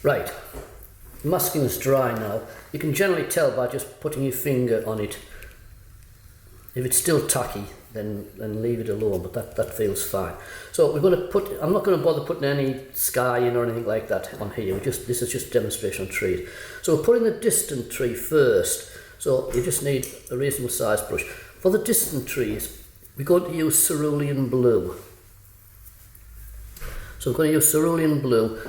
Right, masking is dry now. You can generally tell by just putting your finger on it. If it's still tacky, then leave it alone, but that feels fine. So we're going to put, I'm not going to bother putting any sky in or anything like that on here. This is just demonstration on trees. So we're putting the distant tree first. So you just need a reasonable sized brush. For the distant trees, we're going to use cerulean blue. So we're going to use cerulean blue,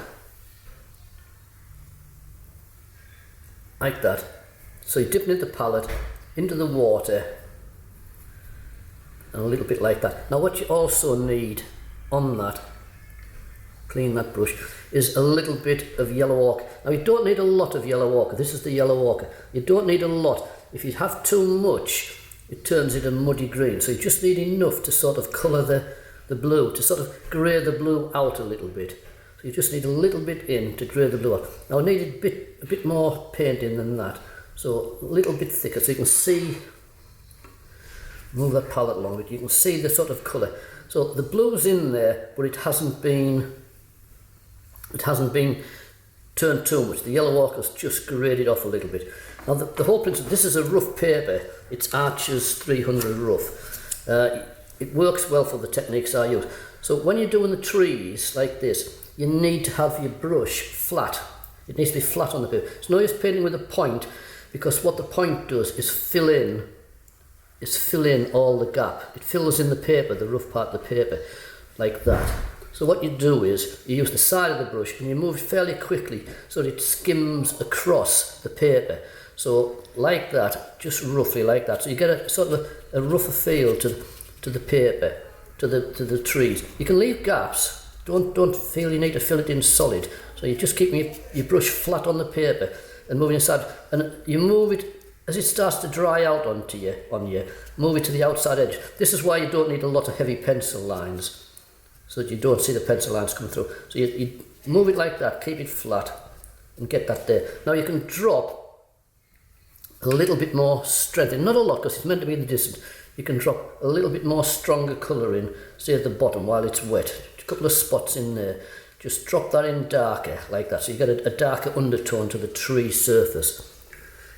like that. So you dip it in the palette, into the water, and a little bit like that. Now what you also need on that, clean that brush, is a little bit of yellow ochre. Now you don't need a lot of yellow ochre. This is the yellow ochre. You don't need a lot. If you have too much, it turns it a muddy green. So you just need enough to sort of colour the blue, to sort of grey the blue out a little bit. So you just need a little bit in to grey the blue out. Now I need a bit more paint in than that. So a little bit thicker so you can see. Move that palette along a bit, you can see the sort of colour. So the blue's in there, but it hasn't been turned too much. The yellow ochre's just greyed it off a little bit. Now the whole principle, this is a rough paper, it's Arches 300 rough. It works well for the techniques I use. So when you're doing the trees like this, you need to have your brush flat. It needs to be flat on the paper. It's no use painting with a point, because what the point does is fill in all the gap. It fills in the paper, the rough part of the paper, like that. So what you do is, you use the side of the brush and you move it fairly quickly so that it skims across the paper. So like that, just roughly like that. So you get a sort of a rougher feel to the paper, to the trees. You can leave gaps. Don't feel you need to fill it in solid. So you just keep your brush flat on the paper and moving aside, and you move it as it starts to dry out on you, move it to the outside edge. This is why you don't need a lot of heavy pencil lines, so that you don't see the pencil lines come through. So you move it like that, keep it flat, and get that there. Now you can drop a little bit more strength in, not a lot because it's meant to be in the distance. You can drop a little bit more stronger colour in, say at the bottom while it's wet. A couple of spots in there. Just drop that in darker, like that, so you get a darker undertone to the tree surface.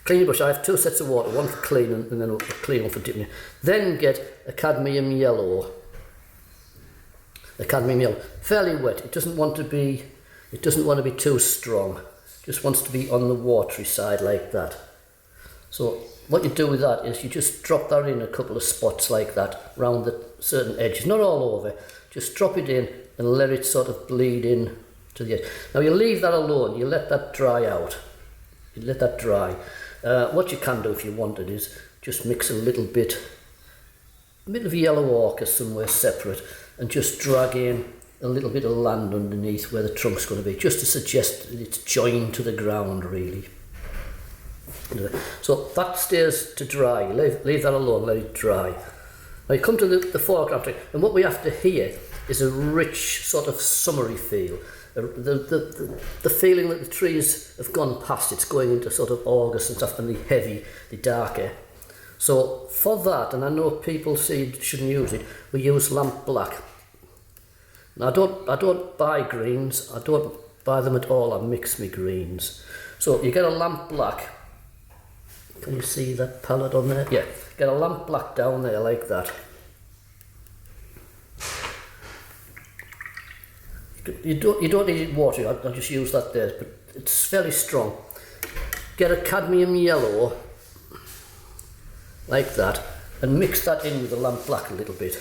Clean your brush. I have two sets of water, one for clean and then a clean one for dipping. Then get a cadmium yellow. Fairly wet. It doesn't want to be too strong. It just wants to be on the watery side like that. So what you do with that is you just drop that in a couple of spots like that around the certain edges, not all over. Just drop it in and let it sort of bleed in to the edge. Now you leave that alone. You let that dry out. You let that dry. What you can do if you wanted is just mix a bit of yellow ochre somewhere separate and just drag in a little bit of land underneath where the trunk's going to be, just to suggest that it's joined to the ground really. So that stays to dry. Leave that alone, let it dry. Now you come to the foreground tree, and what we have to hear is a rich sort of summery feel. The feeling that the trees have gone past, it's going into sort of August and stuff, and the darker. So for that, and I know people say you shouldn't use it, we use lamp black. Now I don't buy greens, I don't buy them at all, I mix my greens. So you get a lamp black. Can you see that palette on there? Yeah, get a lamp black down there like that. You don't need it watery, I'll just use that there, but it's fairly strong. Get a cadmium yellow, like that, and mix that in with the lamp black a little bit.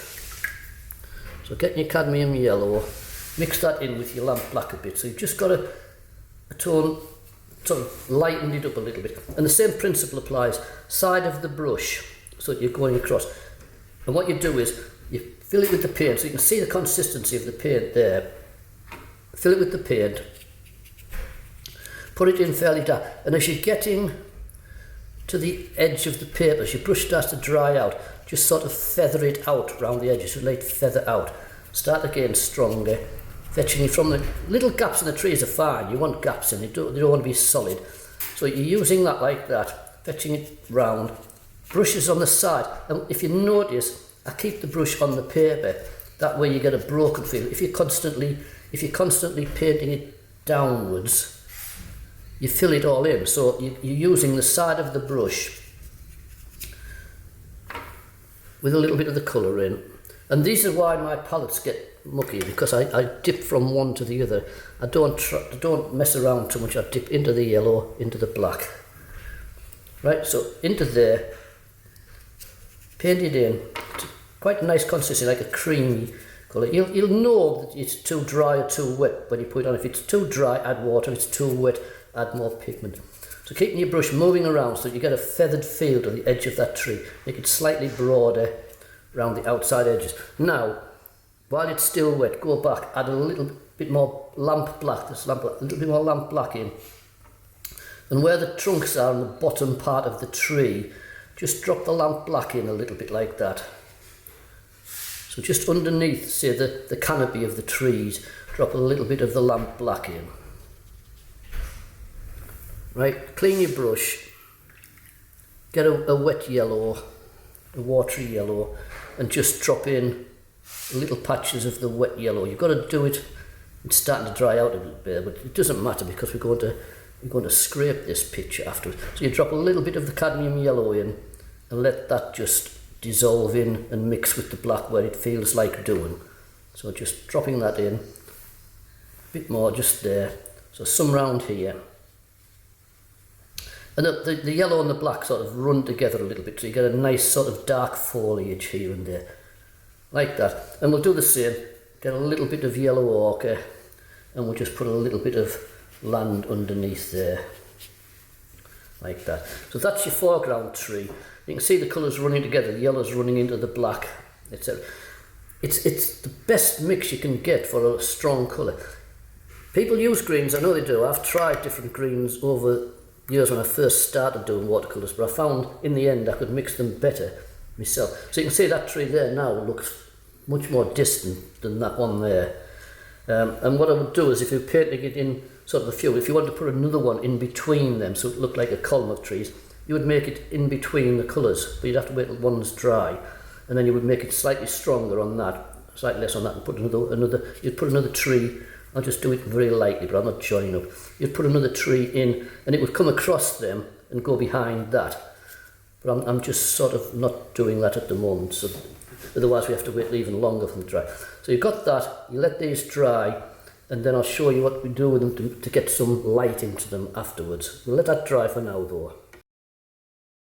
So get your cadmium yellow, mix that in with your lamp black a bit, so you've just got a tone, sort of lightened it up a little bit. And the same principle applies, side of the brush, so that you're going across. And what you do is, you fill it with the paint, so you can see the consistency of the paint there. Fill it with the paint, put it in fairly dark, and as you're getting to the edge of the paper, as your brush starts to dry out, just sort of feather it out around the edges, so let it feather out. Start again stronger, fetching it from the little gaps in the trees are fine, you want gaps in it, they don't want to be solid. So you're using that like that, fetching it round, brushes on the side, and if you notice, I keep the brush on the paper, that way you get a broken feel. If you're constantly painting it downwards, you fill it all in. So you're using the side of the brush with a little bit of the colour in. And these are why my palettes get mucky, because I dip from one to the other. I don't mess around too much. I dip into the yellow, into the black. Right, so into there, paint it in. It's quite a nice consistency, like a creamy colour. You'll know that it's too dry or too wet when you put it on. If it's too dry, add water. If it's too wet, add more pigment. So keeping your brush moving around so that you get a feathered feel to the edge of that tree. Make it slightly broader around the outside edges. Now, while it's still wet, go back, add a little bit more lamp black, a little bit more lamp black in. And where the trunks are on the bottom part of the tree, just drop the lamp black in a little bit like that. So just underneath, say, the canopy of the trees, drop a little bit of the lamp black in. Right, clean your brush, get a wet yellow, a watery yellow, and just drop in little patches of the wet yellow. You've got to do it, it's starting to dry out a little bit, but it doesn't matter because we're going to scrape this picture afterwards. So you drop a little bit of the cadmium yellow in and let that just dissolve in and mix with the black where it feels like doing. So just dropping that in, a bit more just there, so some round here. And the yellow and the black sort of run together a little bit, so you get a nice sort of dark foliage here and there, like that. And we'll do the same, get a little bit of yellow ochre, and we'll just put a little bit of land underneath there, like that. So that's your foreground tree. You can see the colours running together, the yellow's running into the black, etc. It's the best mix you can get for a strong colour. People use greens, I know they do. I've tried different greens over years when I first started doing watercolours, but I found in the end I could mix them better myself. So you can see that tree there now looks much more distant than that one there. And what I would do is, if you're painting it in sort of a few, if you want to put another one in between them so it looked like a column of trees, you would make it in between the colours, but you'd have to wait till one's dry, and then you would make it slightly stronger on that, slightly less on that, and put you'd put another tree. I'll just do it very lightly, but I'm not joining up. You'd put another tree in, and it would come across them and go behind that. But I'm just sort of not doing that at the moment, so otherwise we have to wait even longer for them to dry. So you've got that, you let these dry, and then I'll show you what we do with them to get some light into them afterwards. We'll let that dry for now though.